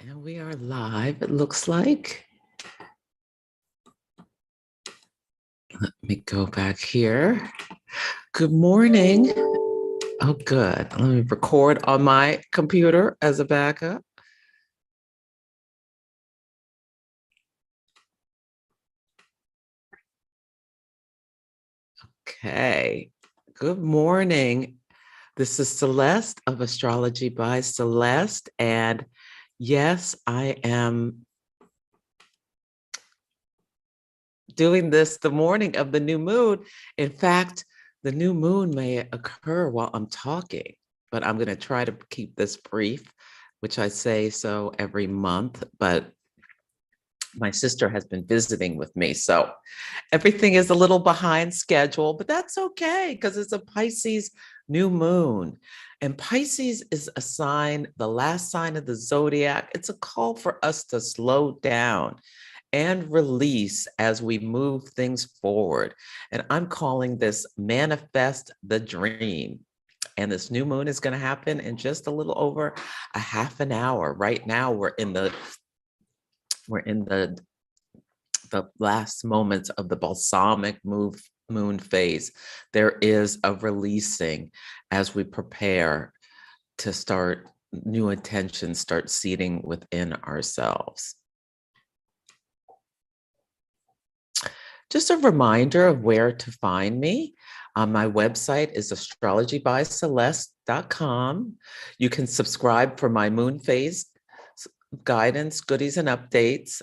And we are live, it looks like. Let me go back here. Good morning. Oh, good. Let me record on my computer as a backup. Okay. Good morning. This is Celeste of Astrology by Celeste. And yes, I am doing this the morning of the new moon. In fact, the new moon may occur while I'm talking, but I'm going to try to keep this brief, which I say so every month. But my sister has been visiting with me, so everything is a little behind schedule, but that's okay because it's a Pisces new moon. And Pisces is a sign, the last sign of the zodiac. It's a call for us to slow down and release as we move things forward. And I'm calling this manifest the dream. And this new moon is going to happen in just a little over a half an hour. Right now, we're in the last moments of the balsamic moon phase. There is a releasing as we prepare to start new intentions, start seeding within ourselves. Just a reminder of where to find me. My website is astrologybyceleste.com. You can subscribe for my moon phase guidance, goodies, and updates.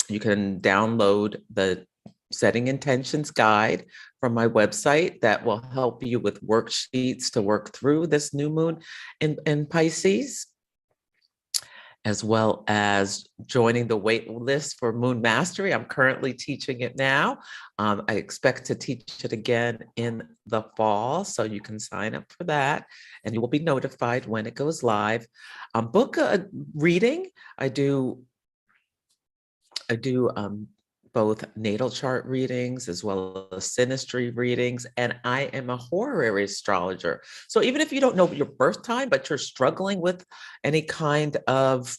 You can download the Setting Intentions guide from my website that will help you with worksheets to work through this new moon in Pisces, as well as joining the wait list for Moon Mastery. I'm currently teaching it now. I expect to teach it again in the fall, so you can sign up for that, and you will be notified when it goes live. Book a reading. I do both natal chart readings as well as synastry readings, and I am a horary astrologer. So even if you don't know your birth time, but you're struggling with any kind of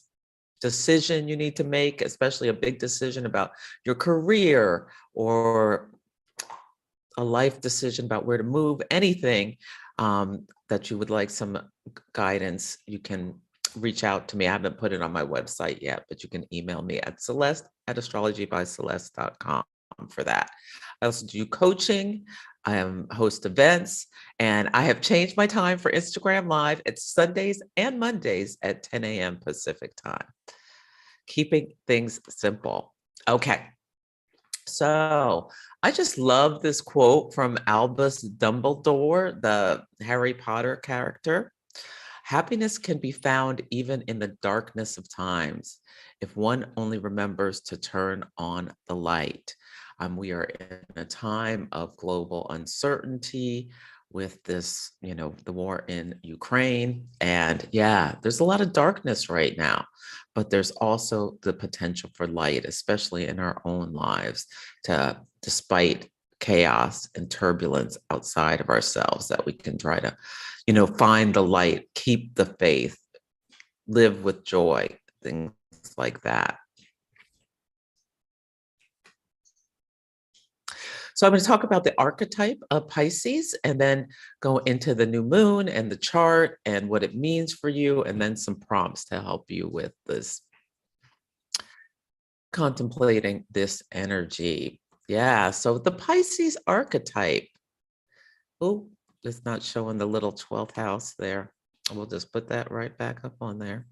decision you need to make, especially a big decision about your career or a life decision about where to move, anything that you would like some guidance, you can reach out to me. I haven't put it on my website yet, but you can email me at celeste@astrologybyceleste.com for that. I also do coaching. I host events, and I have changed my time for Instagram Live. It's Sundays and Mondays at 10 a.m. Pacific time. Keeping things simple. Okay. So I just love this quote from Albus Dumbledore, the Harry Potter character. Happiness can be found even in the darkness of times if one only remembers to turn on the light. We are in a time of global uncertainty with this, the war in Ukraine. And yeah, there's a lot of darkness right now, but there's also the potential for light, especially in our own lives, despite chaos and turbulence outside of ourselves, that we can try to find the light, keep the faith, live with joy, things like that. So I'm going to talk about the archetype of Pisces and then go into the new moon and the chart and what it means for you, and then some prompts to help you with this, contemplating this energy. Yeah, so the Pisces archetype. Oh, it's not showing the little 12th house there. We'll just put that right back up on there.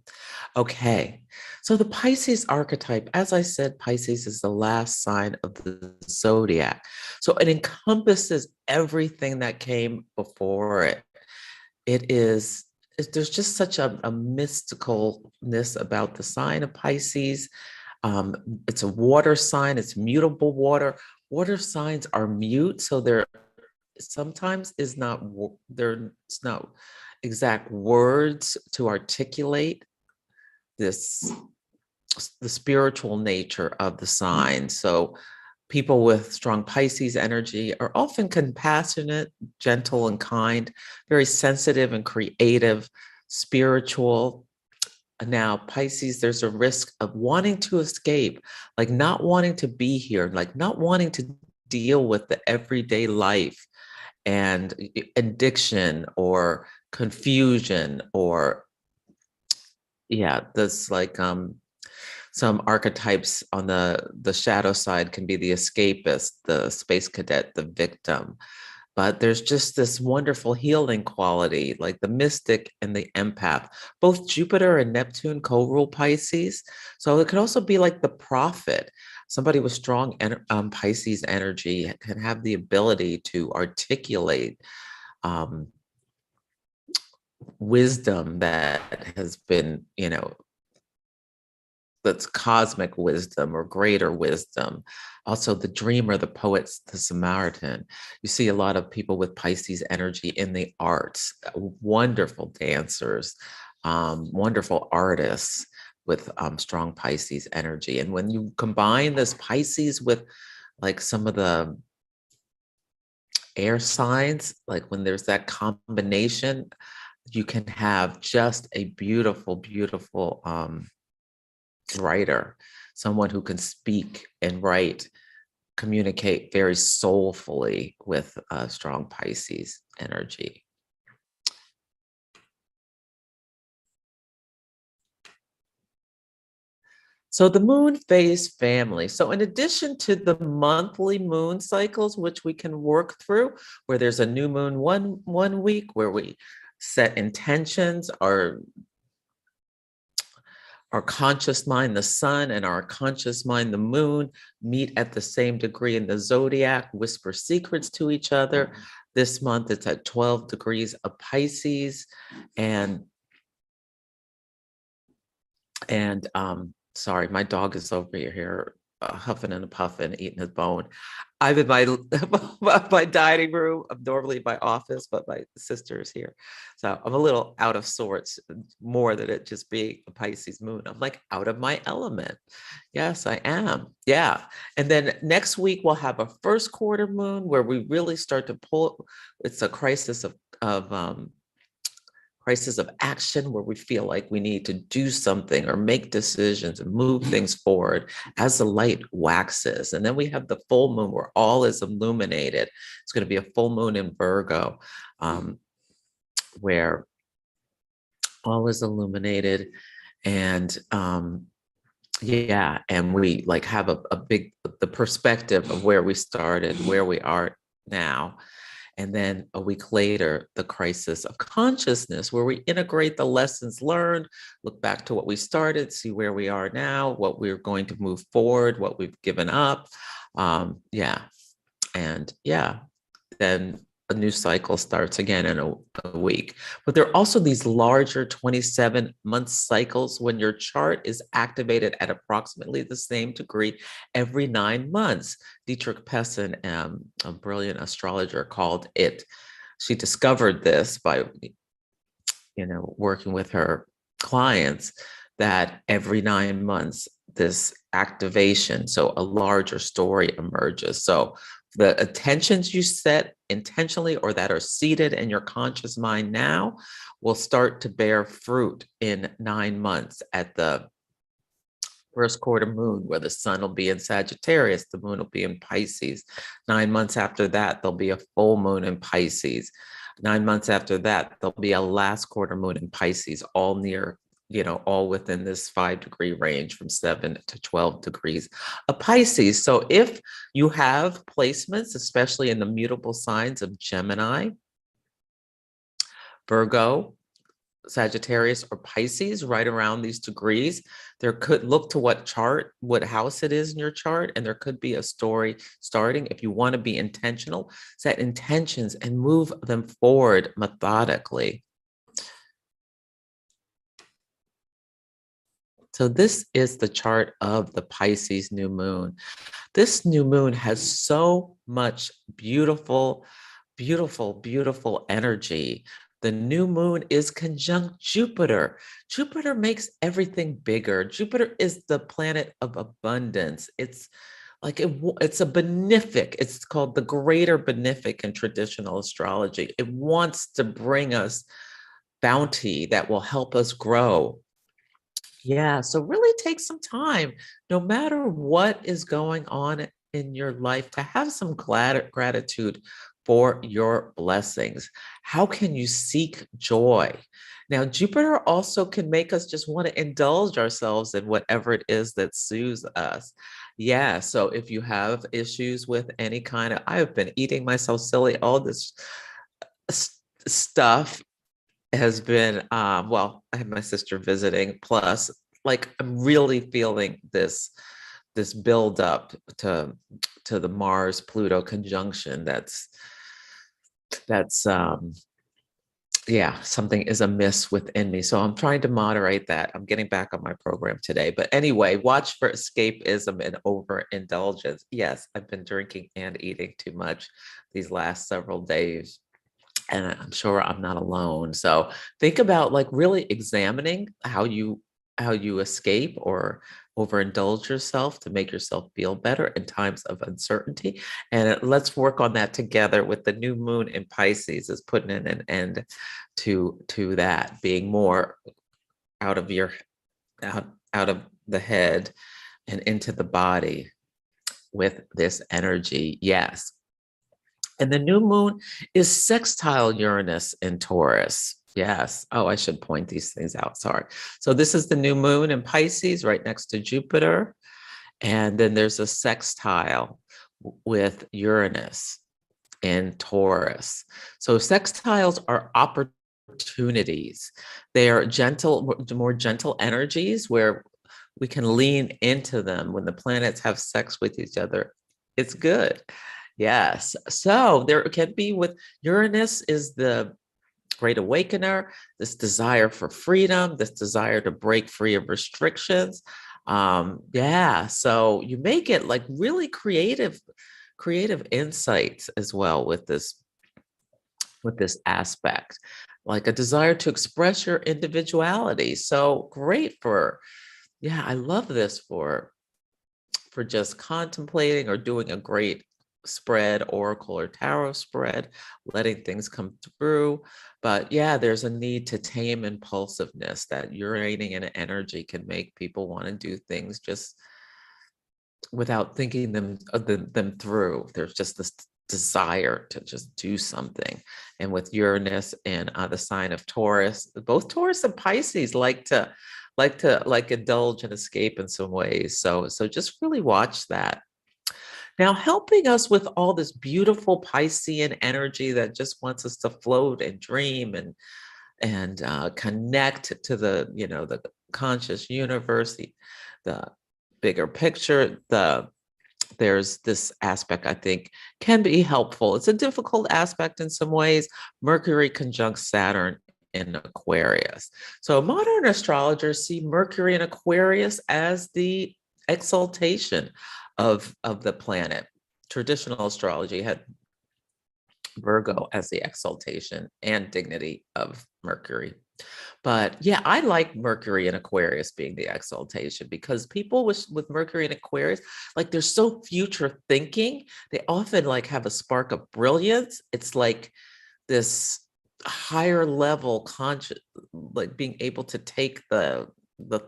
Okay, so the Pisces archetype, as I said, Pisces is the last sign of the zodiac. So it encompasses everything that came before it. There's just such a mysticalness about the sign of Pisces. It's a water sign, it's mutable water. Water signs are mute, so they're sometimes there's not exact words to articulate the spiritual nature of the sign. So people with strong Pisces energy are often compassionate, gentle, and kind, very sensitive and creative, spiritual, Now, Pisces, there's a risk of wanting to escape, like not wanting to be here, like not wanting to deal with the everyday life and addiction or confusion or yeah, this like some archetypes on the shadow side can be the escapist, the space cadet, the victim. But there's just this wonderful healing quality, like the mystic and the empath. Both Jupiter and Neptune co-rule Pisces. So it could also be like the prophet. Somebody with strong Pisces energy can have the ability to articulate um, wisdom that has been, that's cosmic wisdom or greater wisdom. Also, the dreamer, the poet, the Samaritan. You see a lot of people with Pisces energy in the arts, wonderful dancers, wonderful artists with strong Pisces energy. And when you combine this Pisces with like some of the air signs, like when there's that combination, you can have just a beautiful, beautiful writer, someone who can speak and write, communicate very soulfully with strong Pisces energy. So the moon phase family. So in addition to the monthly moon cycles, which we can work through, where there's a new moon one week where we set intentions, our conscious mind, the sun, and our conscious mind, the moon, meet at the same degree in the zodiac, whisper secrets to each other. This month it's at 12 degrees of Pisces. And sorry, my dog is over here huffing and puffing, eating his bone. I'm in my dining room. I'm normally in my office, but my sister is here. So I'm a little out of sorts, more than it just being a Pisces moon. I'm like out of my element. Yes, I am. Yeah. And then next week we'll have a first quarter moon where we really start to pull. It's a crisis of action where we feel like we need to do something or make decisions and move things forward as the light waxes. And then we have the full moon where all is illuminated. It's going to be a full moon in Virgo, where all is illuminated. And yeah, and we like have a big, the perspective of where we started, where we are now. And then a week later, the crisis of consciousness, where we integrate the lessons learned, look back to what we started, see where we are now, what we're going to move forward, what we've given up. Yeah. And yeah, then a new cycle starts again in a week. But there are also these larger 27-month cycles when your chart is activated at approximately the same degree every 9 months. Dietrich Pessin, a brilliant astrologer, called it. She discovered this by, working with her clients, that every 9 months, this activation, so a larger story emerges. So the attentions you set intentionally or that are seated in your conscious mind now will start to bear fruit in 9 months at the first quarter moon, where the sun will be in Sagittarius, the moon will be in Pisces. 9 months after that, there'll be a full moon in Pisces. 9 months after that, there'll be a last quarter moon in Pisces, all near, all within this 5-degree range from 7 to 12 degrees of Pisces. So if you have placements, especially in the mutable signs of Gemini, Virgo, Sagittarius, or Pisces, right around these degrees, there could look to what house it is in your chart, and there could be a story starting. If you want to be intentional, set intentions and move them forward methodically. So this is the chart of the Pisces new moon. This new moon has so much beautiful, beautiful, beautiful energy. The new moon is conjunct Jupiter. Jupiter makes everything bigger. Jupiter is the planet of abundance. It's like it's a benefic. It's called the greater benefic in traditional astrology. It wants to bring us bounty that will help us grow. Yeah, so really take some time, no matter what is going on in your life, to have some gratitude for your blessings. How can you seek joy? Now, Jupiter also can make us just want to indulge ourselves in whatever it is that soothes us. Yeah, so if you have issues with any kind of, I have been eating myself silly, all this stuff has been well, I have my sister visiting, plus like I'm really feeling this build up to the Mars Pluto conjunction. That's yeah, something is amiss within me, so I'm trying to moderate that. I'm getting back on my program today, but anyway, watch for escapism and overindulgence. Yes, I've been drinking and eating too much these last several days, and I'm sure I'm not alone. So think about like really examining how you escape or overindulge yourself to make yourself feel better in times of uncertainty. And let's work on that together with the new moon in Pisces is putting in an end to that, being more out of your out of the head and into the body with this energy. Yes. And the new moon is sextile Uranus in Taurus. Yes. Oh, I should point these things out. Sorry. So this is the new moon in Pisces right next to Jupiter. And then there's a sextile with Uranus in Taurus. So sextiles are opportunities. They are gentle, more gentle energies where we can lean into them when the planets have sex with each other. It's good. Yes. So there can be with Uranus is the great awakener, this desire for freedom, this desire to break free of restrictions. Yeah. So you may get like really creative insights as well with this aspect, like a desire to express your individuality. So great for, yeah, I love this for just contemplating or doing a great spread, oracle or tarot spread, letting things come through. But yeah, there's a need to tame impulsiveness. That uranian energy can make people want to do things just without thinking them through. There's just this desire to just do something. And with Uranus and the sign of Taurus, both Taurus and Pisces like indulge and escape in some ways. So just really watch that. Now, helping us with all this beautiful Piscean energy that just wants us to float and dream and connect to the conscious universe, the bigger picture. There's this aspect I think can be helpful. It's a difficult aspect in some ways. Mercury conjunct Saturn in Aquarius. So modern astrologers see Mercury in Aquarius as the exaltation of the planet. Traditional astrology had Virgo as the exaltation and dignity of Mercury. But yeah, I like Mercury and Aquarius being the exaltation because people with Mercury and Aquarius, like they're so future thinking. They often like have a spark of brilliance. It's like this higher level conscious, like being able to take the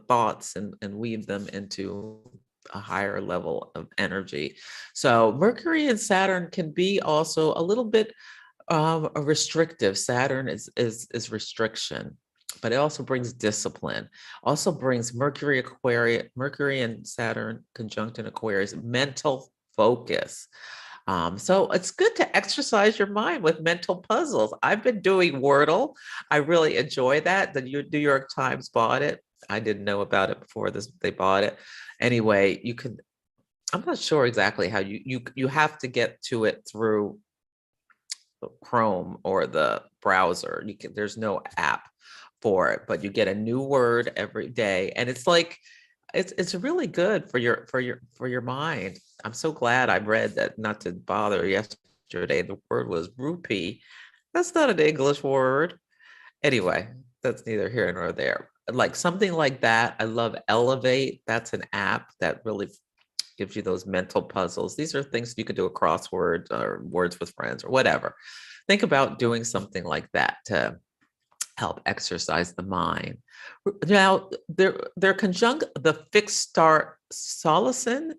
thoughts and weave them into a higher level of energy. So Mercury and Saturn can be also a little bit a restrictive. Saturn is restriction, but it also brings discipline. Also brings Mercury and Saturn conjunct in Aquarius, mental focus. So it's good to exercise your mind with mental puzzles. I've been doing Wordle. I really enjoy that. The New York Times bought it. I didn't know about it before they bought it. Anyway, you can. I'm not sure exactly how you have to get to it through Chrome or the browser. There's no app for it, but you get a new word every day, and it's like it's really good for your mind. I'm so glad I read that. Not to bother yesterday, the word was rupee. That's not an English word. Anyway, that's neither here nor there. Like something like that. I love Elevate. That's an app that really gives you those mental puzzles. These are things you could do a crossword or words with friends or whatever. Think about doing something like that help exercise the mind. Now, they're conjunct the fixed star Solacin.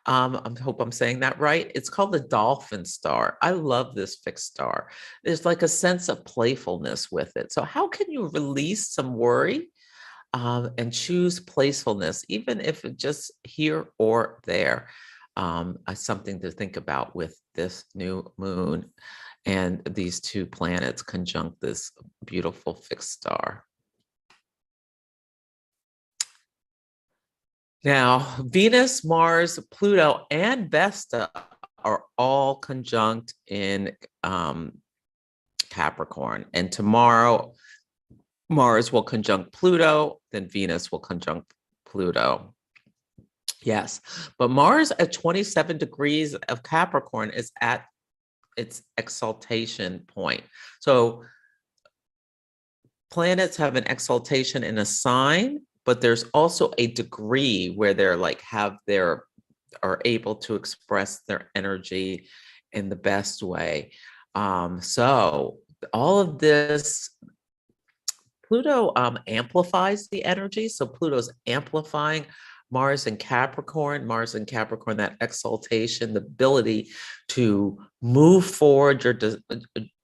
I hope I'm saying that right. It's called the dolphin star. I love this fixed star. There's like a sense of playfulness with it. So how can you release some worry and choose playfulness, even if it's just here or there? Something to think about with this new moon and these two planets conjunct this beautiful fixed star. Now, Venus, Mars, Pluto, and Vesta are all conjunct in Capricorn. And tomorrow, Mars will conjunct Pluto, then Venus will conjunct Pluto. Yes, but Mars at 27 degrees of Capricorn is at its exaltation point. So planets have an exaltation in a sign, but there's also a degree where they're like are able to express their energy in the best way. So all of this, Pluto amplifies the energy. So Pluto's amplifying Mars and Capricorn, that exaltation, the ability to move forward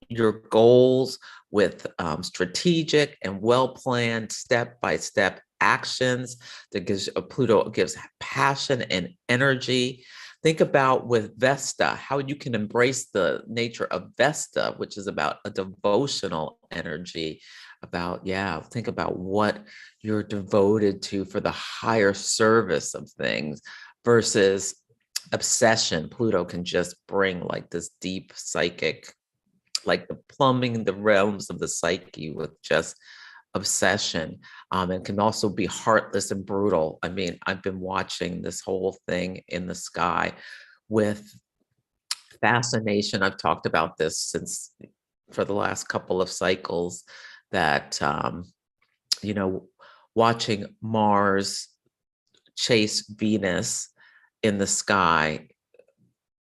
your goals with strategic and well-planned step-by-step actions. That gives Pluto gives passion and energy. Think about with Vesta, how you can embrace the nature of Vesta, which is about a devotional energy, think about what you're devoted to for the higher service of things versus obsession. Pluto can just bring like this deep psychic, like the plumbing the realms of the psyche with just obsession, and can also be heartless and brutal. I mean, I've been watching this whole thing in the sky with fascination. I've talked about this since for the last couple of cycles, that watching Mars chase Venus in the sky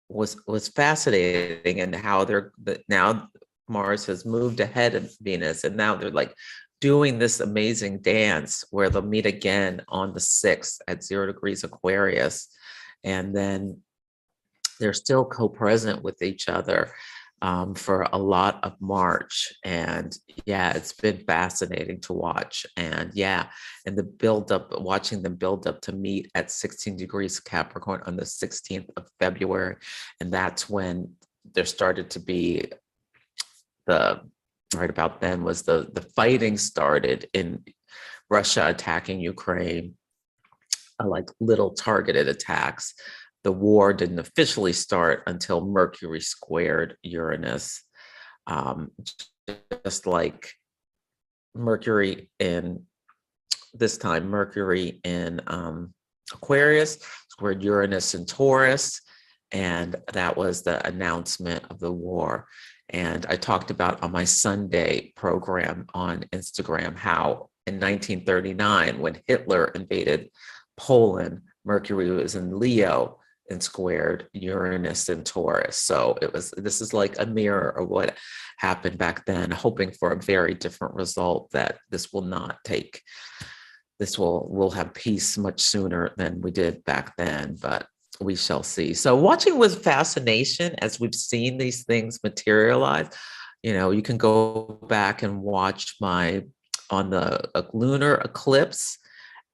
was fascinating, and how now Mars has moved ahead of Venus, and now they're like doing this amazing dance where they'll meet again on the 6th at 0 degrees Aquarius, and then they're still co-present with each other for a lot of March. And it's been fascinating to watch. And and the build up, watching them build up to meet at 16 degrees Capricorn on the 16th of February. And that's when there started to be right about then was the fighting started in Russia attacking Ukraine, like little targeted attacks. The war didn't officially start until Mercury squared Uranus, just like Mercury in Aquarius squared Uranus in Taurus, and that was the announcement of the war. And I talked about on my Sunday program on Instagram how in 1939, when Hitler invaded Poland, Mercury was in Leo and squared Uranus and Taurus. So this is like a mirror of what happened back then, hoping for a very different result, that this will not take, we'll have peace much sooner than we did back then, but we shall see. So watching with fascination as we've seen these things materialize. You can go back and watch on the lunar eclipse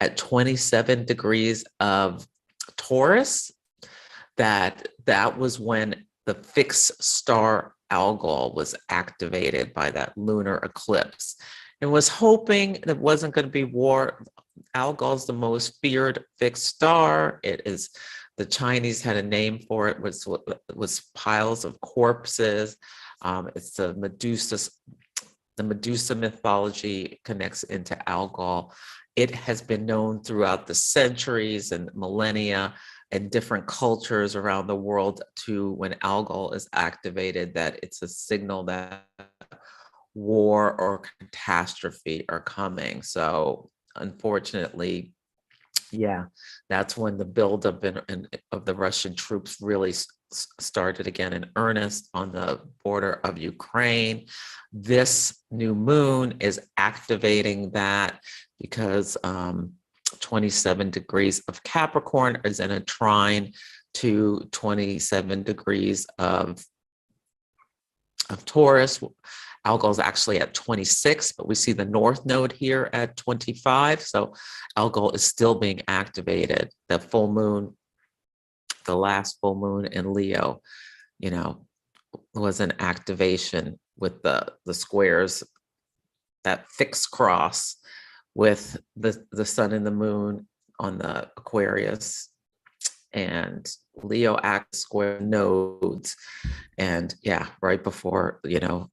at 27 degrees of Taurus, that was when the fixed star Algol was activated by that lunar eclipse, and was hoping that it wasn't going to be war. Algol's the most feared fixed star. It is, the Chinese had a name for it, was piles of corpses. It's the Medusa. The Medusa mythology connects into Algol. It has been known throughout the centuries and millennia and different cultures around the world when Algol is activated, that it's a signal that war or catastrophe are coming. So unfortunately, that's when the buildup of the Russian troops really started again in earnest on the border of Ukraine. This new moon is activating that because 27 degrees of Capricorn is in a trine to 27 degrees of Taurus. Algol is actually at 26, but we see the North Node here at 25. So Algol is still being activated. The full moon, the last full moon in Leo, you know, was an activation with the squares, that fixed cross with the sun and the moon on the Aquarius, and Leo act square nodes. And yeah, right before, you know,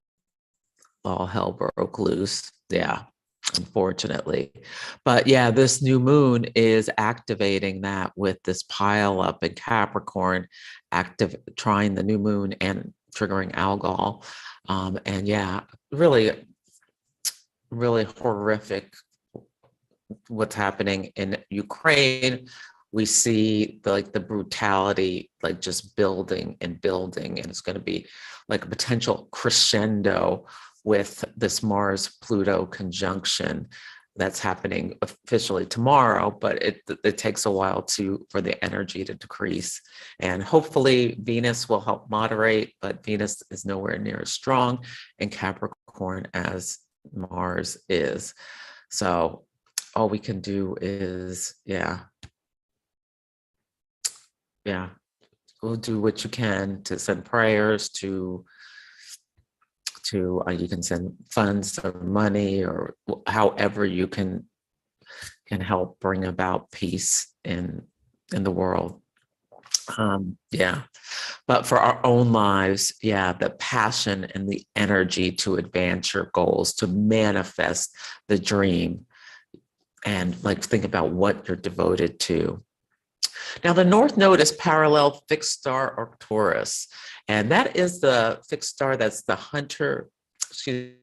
all hell broke loose. Yeah, unfortunately. But yeah, this new moon is activating that with this pile up in Capricorn, trying the new moon and triggering Algol. And yeah, really, really horrific what's happening in Ukraine. We see the brutality, like just building and building, and it's going to be like a potential crescendo with this Mars-Pluto conjunction that's happening officially tomorrow, but it takes a while for the energy to decrease. And hopefully Venus will help moderate, but Venus is nowhere near as strong in Capricorn as Mars is. So all we can do is, yeah, we'll do what you can to send prayers to you can send funds or money or however you can help bring about peace in the world. Yeah, but for our own lives, yeah, the passion and the energy to advance your goals, to manifest the dream, and like think about what you're devoted to. Now, the North Node is parallel fixed star Arcturus, and that is the fixed star that's the hunter, excuse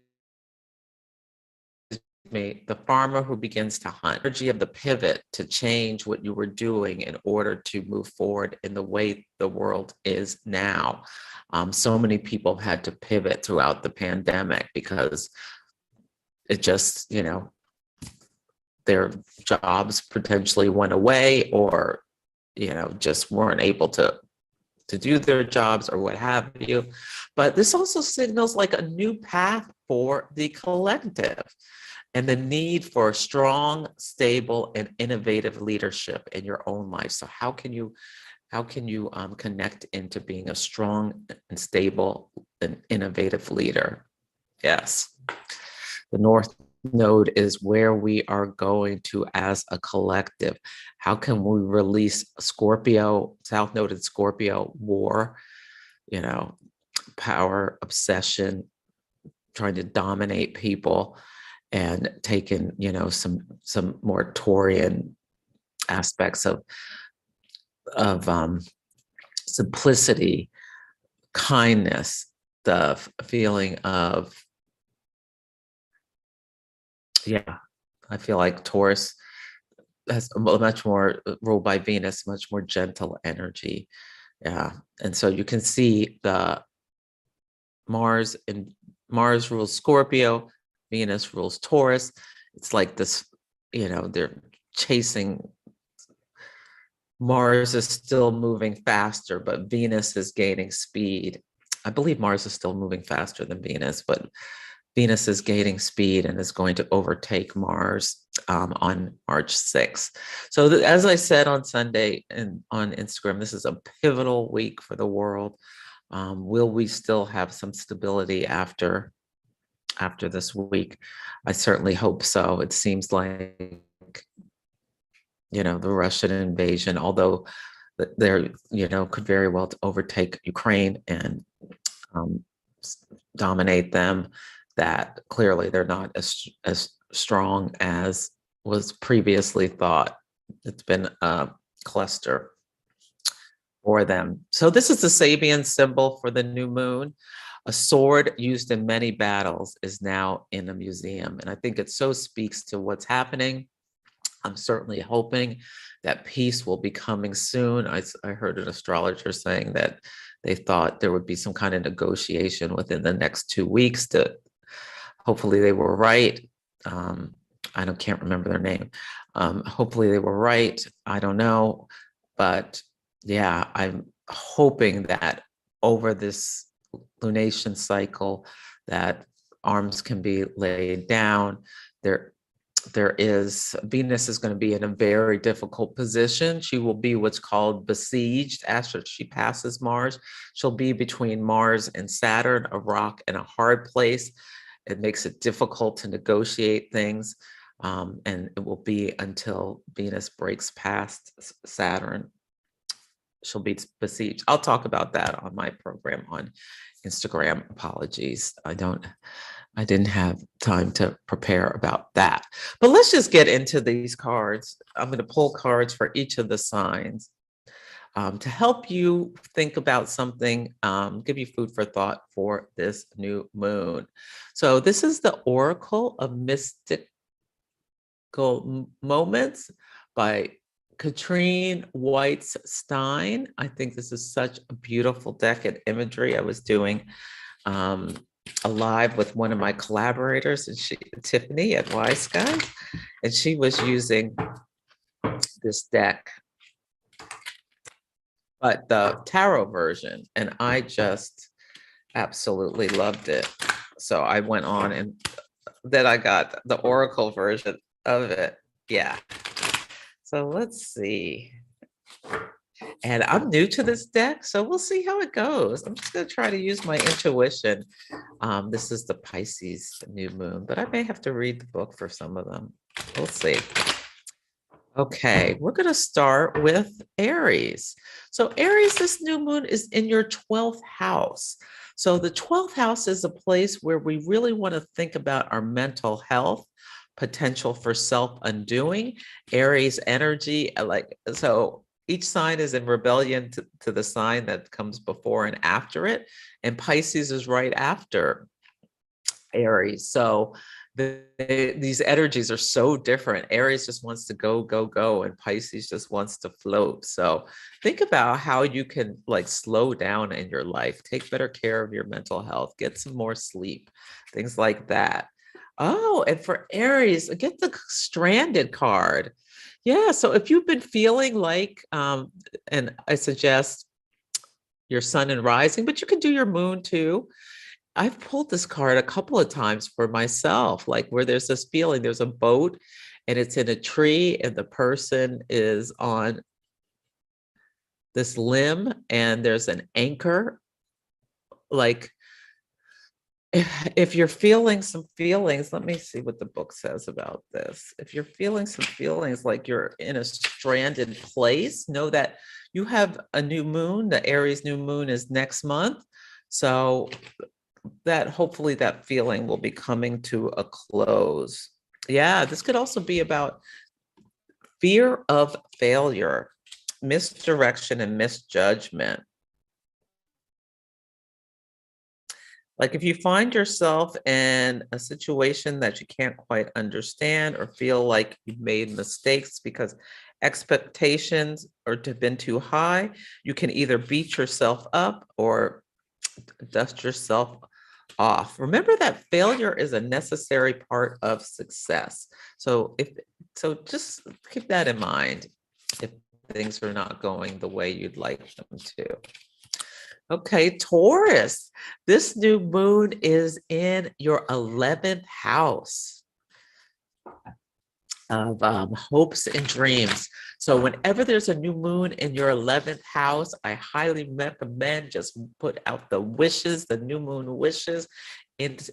me, the farmer who begins to hunt. Energy of the pivot to change what you were doing in order to move forward in the way the world is now. So many people had to pivot throughout the pandemic because it just, you know, their jobs potentially went away, or you know, just weren't able to do their jobs or what have you. But this also signals like a new path for the collective and the need for strong, stable, and innovative leadership in your own life. So how can you connect into being a strong and stable and innovative leader? Yes. The North Node is where we are going to as a collective. How can we release Scorpio, South Node in Scorpio, war, you know, power, obsession, trying to dominate people, and taking, you know, some more Taurian aspects of simplicity, kindness, the feeling of, yeah, I feel like Taurus has a much more ruled by Venus, much more gentle energy. Yeah. And so you can see the Mars rules Scorpio, Venus rules Taurus. It's like this, you know, they're chasing. Mars is still moving faster, but Venus is gaining speed. I believe Mars is still moving faster than Venus, but Venus is gaining speed and is going to overtake Mars on March 6th. So as I said on Sunday and on Instagram, this is a pivotal week for the world. Will we still have some stability after this week? I certainly hope so. It seems like, you know, the Russian invasion, although there, you know, could very well overtake Ukraine and dominate them, that clearly they're not as strong as was previously thought. It's been a cluster for them. So this is the Sabian symbol for the new moon. A sword used in many battles is now in a museum. And I think it so speaks to what's happening I'm certainly hoping that peace will be coming soon. I heard an astrologer saying that they thought there would be some kind of negotiation within the next 2 weeks. To hopefully they were right. Can't remember their name. Hopefully they were right. I don't know, but yeah, I'm hoping that over this lunation cycle, that arms can be laid down. There is Venus is going to be in a very difficult position. She will be what's called besieged after she passes Mars. She'll be between Mars and Saturn, a rock and a hard place. It makes it difficult to negotiate things. And it will be until Venus breaks past Saturn. She'll be besieged. I'll talk about that on my program on Instagram. Apologies. I didn't have time to prepare about that. But let's just get into these cards. I'm going to pull cards for each of the signs to help you think about something, give you food for thought for this new moon. So this is the Oracle of Mystical Moments by Katrine Whites Stein. I think this is such a beautiful deck and imagery. I was doing a live with one of my collaborators, and Tiffany at Wise Guys, and she was using this deck, but the tarot version, and I just absolutely loved it. So I went on, and then I got the Oracle version of it. Yeah. So let's see. And I'm new to this deck, so we'll see how it goes. I'm just going to try to use my intuition. This is the Pisces new moon, but I may have to read the book for some of them. We'll see. Okay, we're going to start with Aries. So Aries, this new moon is in your 12th house. So the 12th house is a place where we really want to think about our mental health, potential for self-undoing. Aries energy, so each sign is in rebellion to the sign that comes before and after it. And Pisces is right after Aries. So these energies are so different. Aries just wants to go, go, go, and Pisces just wants to float. So think about how you can slow down in your life, take better care of your mental health, get some more sleep, things like that. Oh, and for Aries, get the stranded card. Yeah, so if you've been feeling and I suggest your sun and rising, but you can do your moon too. I've pulled this card a couple of times for myself, where there's this feeling, there's a boat and it's in a tree and the person is on this limb and there's an anchor. If you're feeling some feelings, let me see what the book says about this. If you're feeling some feelings like you're in a stranded place, know that you have a new moon. The Aries new moon is next month. So that hopefully that feeling will be coming to a close. Yeah, this could also be about fear of failure, misdirection, and misjudgment. If you find yourself in a situation that you can't quite understand or feel like you've made mistakes because expectations have been too high, you can either beat yourself up or dust yourself off. Remember that failure is a necessary part of success. So just keep that in mind if things are not going the way you'd like them to. Okay, Taurus, this new moon is in your 11th house of hopes and dreams. So whenever there's a new moon in your 11th house, I highly recommend just put out the wishes, the new moon wishes, and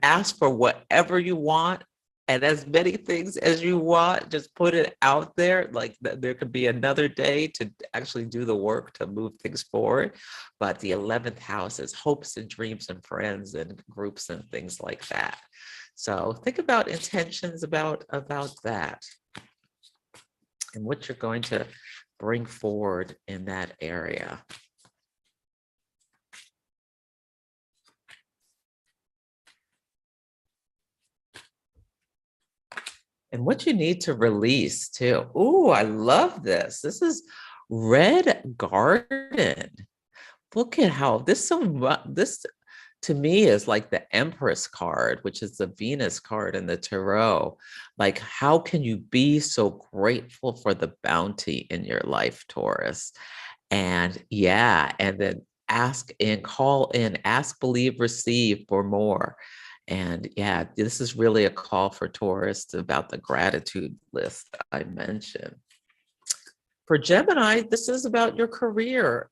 ask for whatever you want. And as many things as you want, just put it out there. There could be another day to actually do the work to move things forward. But the 11th house is hopes and dreams and friends and groups and things like that. So think about intentions about that and what you're going to bring forward in that area. And what you need to release too. Ooh, I love this. This is Red Garden. Look at how this this to me is like the Empress card, which is the Venus card in the Tarot. Like, how can you be so grateful for the bounty in your life, Taurus? And yeah, and then ask and call in, ask, believe, receive for more. And yeah, this is really a call for Taurus about the gratitude list I mentioned. For Gemini, this is about your career,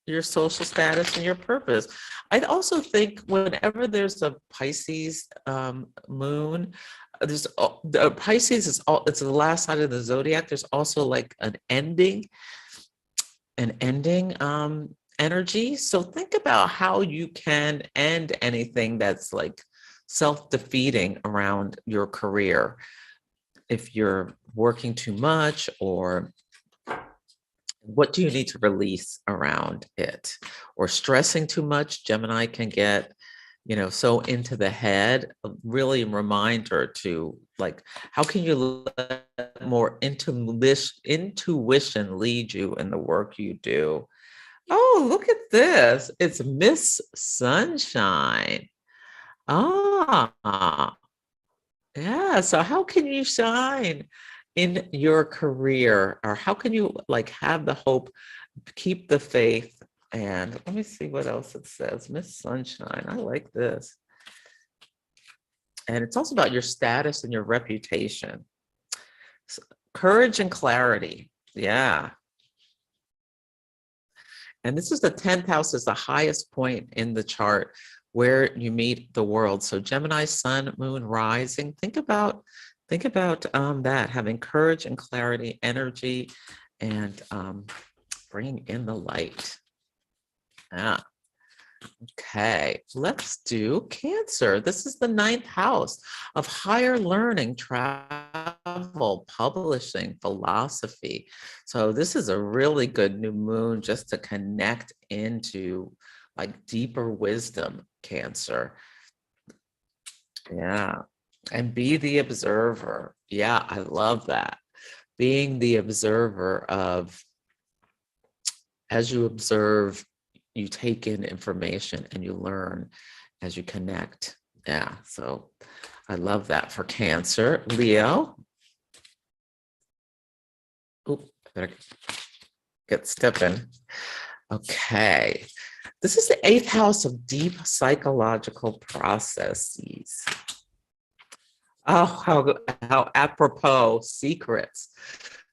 your social status, and your purpose. I also think whenever there's a Pisces moon, the Pisces is all, it's the last sign of the zodiac. There's also like an ending energy. So think about how you can end anything that's like self-defeating around your career. If you're working too much, or what do you need to release around it? Or stressing too much, Gemini can get, so into the head. Really a reminder to, like, how can you let more intuition lead you in the work you do? Oh, look at this. It's Miss Sunshine. Ah, yeah. So how can you shine in your career? Or how can you like have the hope, keep the faith? And let me see what else it says. Miss Sunshine. I like this. And it's also about your status and your reputation. Courage and clarity. Yeah. And this is the 10th house, is the highest point in the chart where you meet the world. So Gemini, sun, moon, rising. Think about that, having courage and clarity, energy, and bringing in the light. Yeah. Okay, let's do Cancer. This is the 9th house of higher learning, travel, publishing, philosophy. So this is a really good new moon just to connect into like deeper wisdom, Cancer. Yeah, and be the observer. Yeah, I love that. Being the observer of, as you observe, you take in information and you learn as you connect. Yeah, so I love that for Cancer. Leo. Oop, I better get stepping. Okay. This is the 8th house of deep psychological processes. Oh, how apropos, secrets.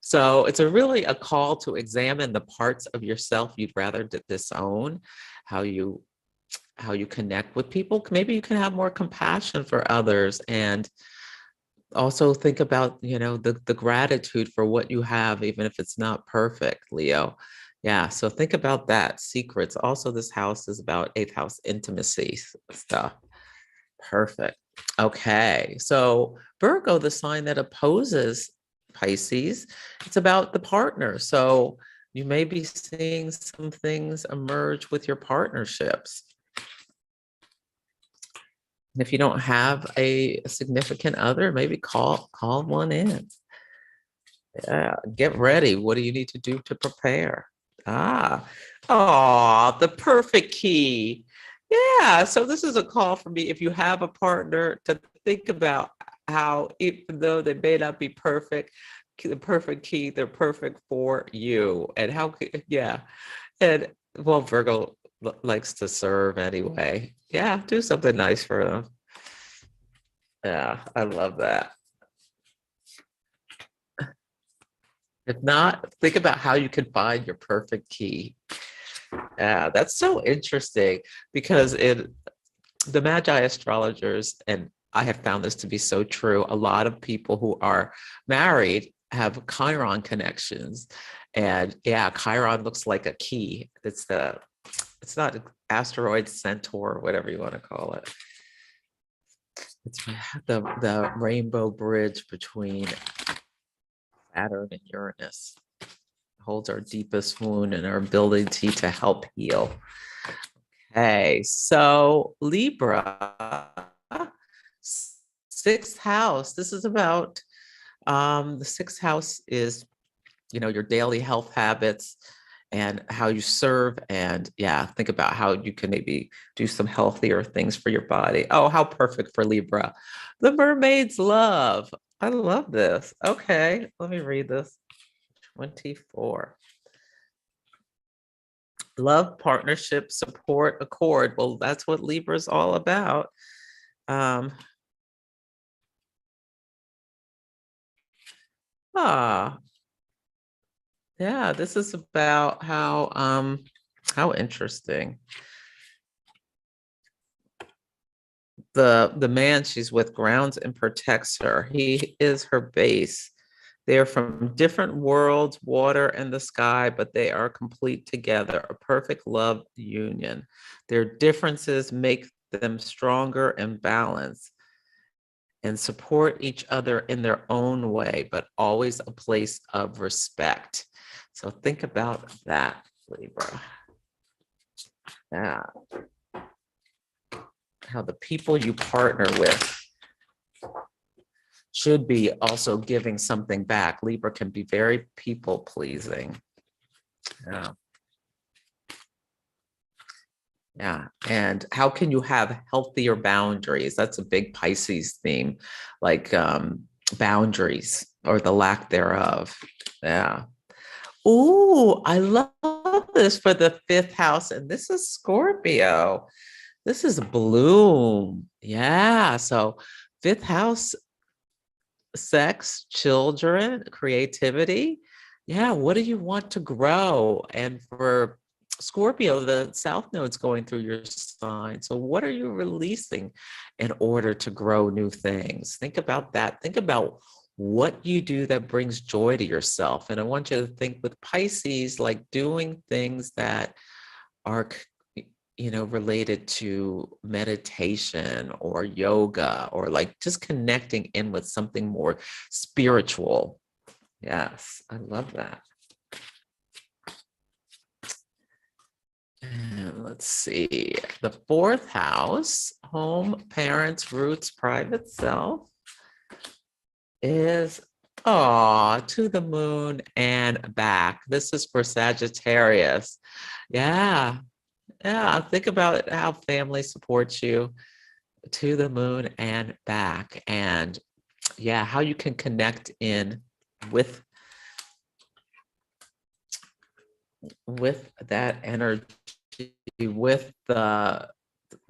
So it's really a call to examine the parts of yourself you'd rather disown, how you connect with people. Maybe you can have more compassion for others, and also think about, the gratitude for what you have, even if it's not perfect, Leo. Yeah, so think about that. Secrets. Also, this house is about 8th house intimacy stuff. Perfect. Okay, so Virgo, the sign that opposes Pisces, it's about the partner. So you may be seeing some things emerge with your partnerships. And if you don't have a significant other, maybe call one in. Yeah, get ready. What do you need to do to prepare? The perfect key. Yeah, so this is a call for me. If you have a partner, to think about how, even though they may not be perfect, the perfect key, they're perfect for you. And how, yeah. And well, Virgo likes to serve anyway. Yeah, do something nice for them. Yeah, I love that. If not, think about how you can find your perfect key. Yeah, that's so interesting, because the Magi astrologers, and I have found this to be so true, a lot of people who are married have Chiron connections. And yeah, Chiron looks like a key. It's not an asteroid, centaur, whatever you want to call it. It's the rainbow bridge between Saturn and Uranus. Holds our deepest wound and our ability to help heal. Okay, so Libra, 6th house. This is about The sixth house is, your daily health habits and how you serve. And yeah, think about how you can maybe do some healthier things for your body. Oh, how perfect for Libra. The mermaid's love. I love this. Okay, let me read this. 24. Love, partnership, support, accord. Well, that's what Libra's all about. Um, ah, yeah, this is about how interesting. The man she's with grounds and protects her. He is her base. They are from different worlds, water and the sky, but they are complete together, a perfect love union. Their differences make them stronger and balanced and support each other in their own way, but always a place of respect. So think about that, Libra. Yeah. How the people you partner with should be also giving something back. Libra can be very people pleasing. Yeah. Yeah. And how can you have healthier boundaries? That's a big Pisces theme, like boundaries or the lack thereof. Yeah. Ooh, I love this for the fifth house. And this is Scorpio. This is bloom. Yeah. So fifth house, sex, children, creativity. Yeah. What do you want to grow? And for Scorpio, the South Node's going through your sign. So what are you releasing in order to grow new things? Think about that. Think about what you do that brings joy to yourself. And I want you to think with Pisces, like doing things that are related to meditation or yoga or like just connecting in with something more spiritual. Yes, I love that. And let's see, the fourth house, home, parents, roots, private self, is to the moon and back. This is for Sagittarius. Yeah. Yeah. Think about how family supports you, to the moon and back. And yeah, how you can connect in with that energy, with the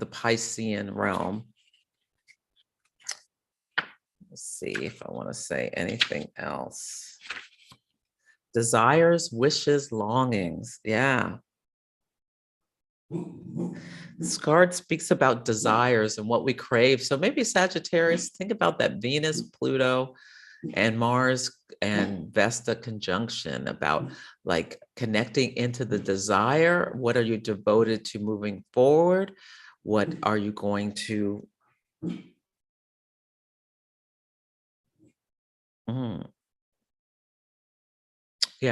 Piscean realm. Let's see if I want to say anything else. Desires, wishes, longings. Yeah. This card speaks about desires and what we crave. So maybe Sagittarius, think about that Venus, Pluto, and Mars and Vesta conjunction, about like connecting into the desire. What are you devoted to moving forward? What are you going to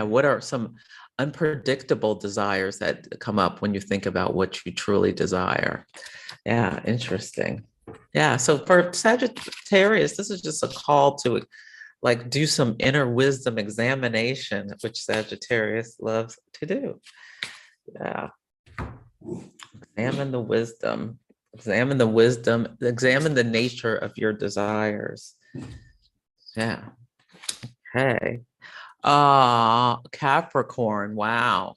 what are some unpredictable desires that come up when you think about what you truly desire? Yeah, interesting. Yeah, so for Sagittarius, this is just a call to like do some inner wisdom examination, which Sagittarius loves to do. Yeah. Examine the wisdom, examine the nature of your desires. Yeah. Okay. Capricorn. Wow.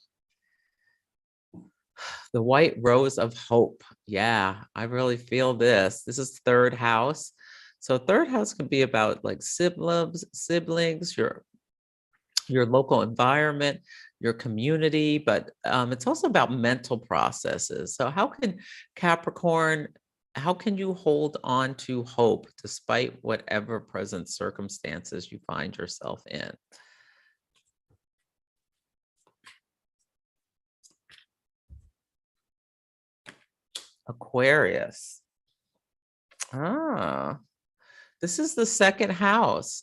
The white rose of hope. Yeah, I really feel this. This is third house. So third house can be about like siblings, your local environment, your community, but it's also about mental processes. So how can Capricorn, how can you hold on to hope despite whatever present circumstances you find yourself in? Aquarius. This is the second house.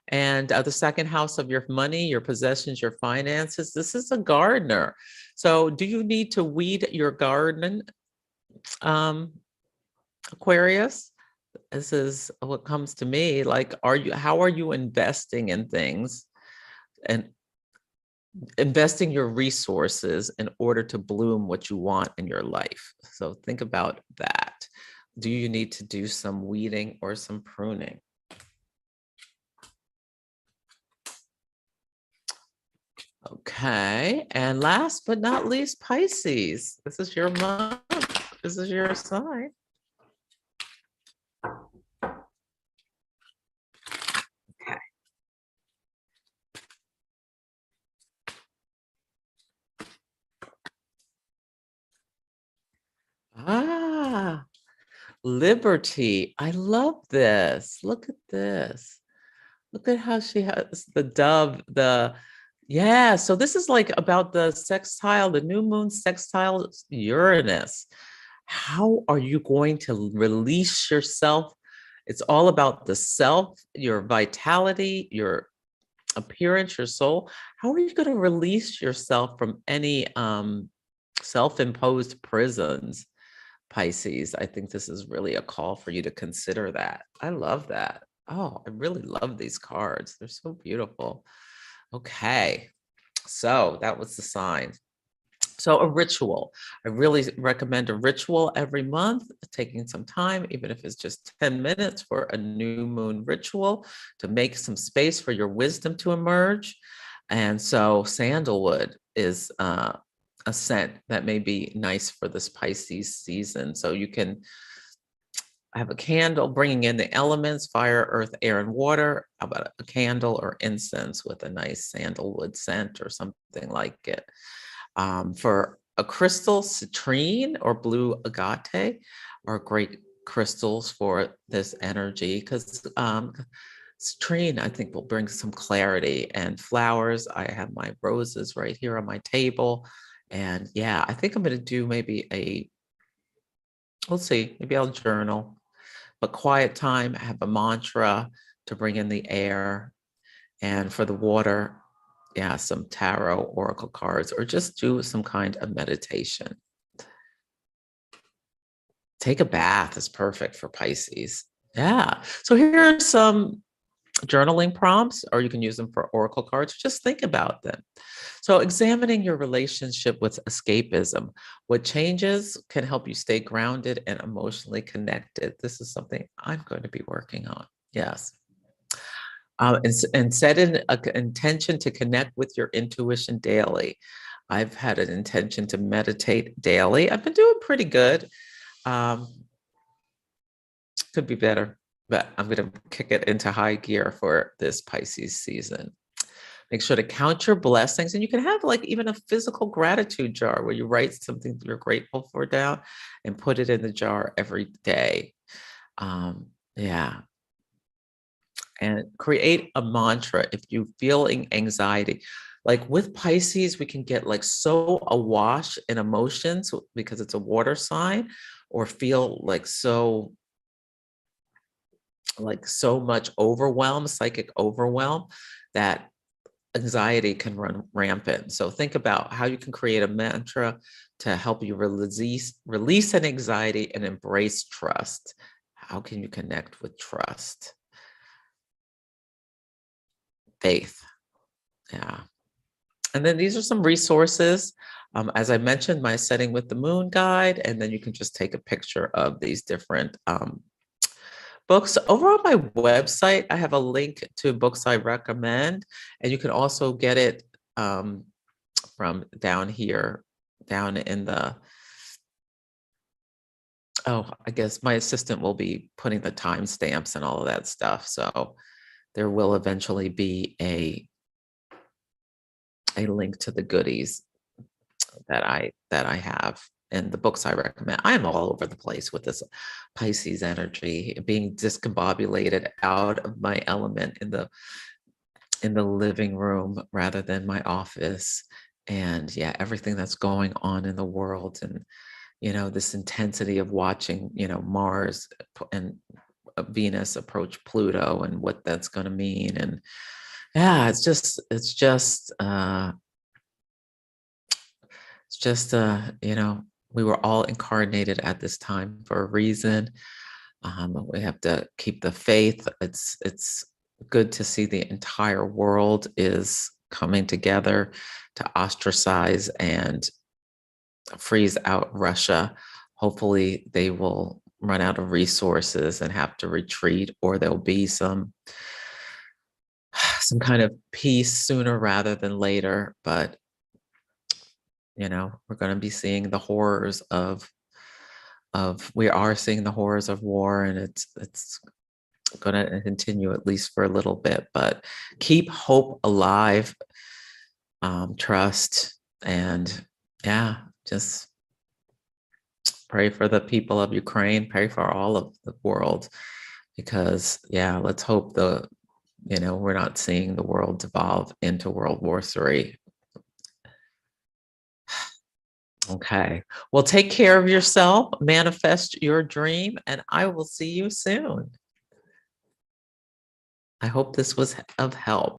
And the second house of your money, your possessions, your finances. This is a gardener. So do you need to weed your garden, Aquarius? This is what comes to me. Like, how are you investing in things and investing your resources in order to bloom what you want in your life? So think about that. Do you need to do some weeding or some pruning? Okay, and last but not least, Pisces. This is your month. This is your sign. Okay. Ah, liberty. I love this. Look at this. Look at how she has the dove, yeah. So this is like about the sextile, the new moon sextile Uranus. How are you going to release yourself? It's all about the self, your vitality, your appearance, your soul. How are you going to release yourself from any self-imposed prisons, Pisces? I think this is really a call for you to consider that. I love that. Oh, I really love these cards. They're so beautiful. Okay, so that was the sign. So a ritual. I really recommend a ritual every month, taking some time, even if it's just 10 minutes for a new moon ritual to make some space for your wisdom to emerge. And so sandalwood is a scent that may be nice for this Pisces season. So you can have a candle bringing in the elements, fire, earth, air, and water. How about a candle or incense with a nice sandalwood scent or something like it? For a crystal, citrine or blue agate are great crystals for this energy, because citrine, I think, will bring some clarity. And flowers, I have my roses right here on my table. And yeah, I think I'm going to do maybe we'll see, maybe I'll journal. But quiet time, I have a mantra to bring in the air. And for the water, yeah, some tarot oracle cards, or just do some kind of meditation. Take a bath is perfect for Pisces. Yeah. So here are some journaling prompts, or you can use them for oracle cards. Just think about them. So examining your relationship with escapism. What changes can help you stay grounded and emotionally connected? This is something I'm going to be working on. Yes. And set an intention to connect with your intuition daily. I've had an intention to meditate daily. I've been doing pretty good. Could be better, but I'm going to kick it into high gear for this Pisces season. Make sure to count your blessings, and you can have like even a physical gratitude jar where you write something you're grateful for down and put it in the jar every day. Yeah. And create a mantra if you're feeling anxiety. Like with Pisces, we can get like so awash in emotions because it's a water sign, or feel like so much overwhelm, psychic overwhelm, that anxiety can run rampant. So think about how you can create a mantra to help you release an anxiety and embrace trust. How can you connect with trust? Faith. Yeah. And then these are some resources. As I mentioned, my Setting with the Moon guide, and then you can just take a picture of these different books. Over on my website, I have a link to books I recommend, and you can also get it from down here, down in the, oh, I guess my assistant will be putting the timestamps and all of that stuff. So there will eventually be a link to the goodies that I have and the books I recommend. I'm all over the place with this Pisces energy, being discombobulated out of my element in the living room rather than my office. And yeah, everything that's going on in the world, and this intensity of watching Mars and Venus approach Pluto and what that's going to mean. And yeah, it's just we were all incarnated at this time for a reason. We have to keep the faith. It's good to see the entire world is coming together to ostracize and freeze out Russia. Hopefully they will run out of resources and have to retreat, or there'll be some kind of peace sooner rather than later. But we're going to be seeing the horrors of we are seeing the horrors of war, and it's going to continue at least for a little bit. But keep hope alive, trust, and just pray for the people of Ukraine, pray for all of the world, because let's hope we're not seeing the world devolve into World War III. Okay. Well, take care of yourself, manifest your dream, and I will see you soon. I hope this was of help.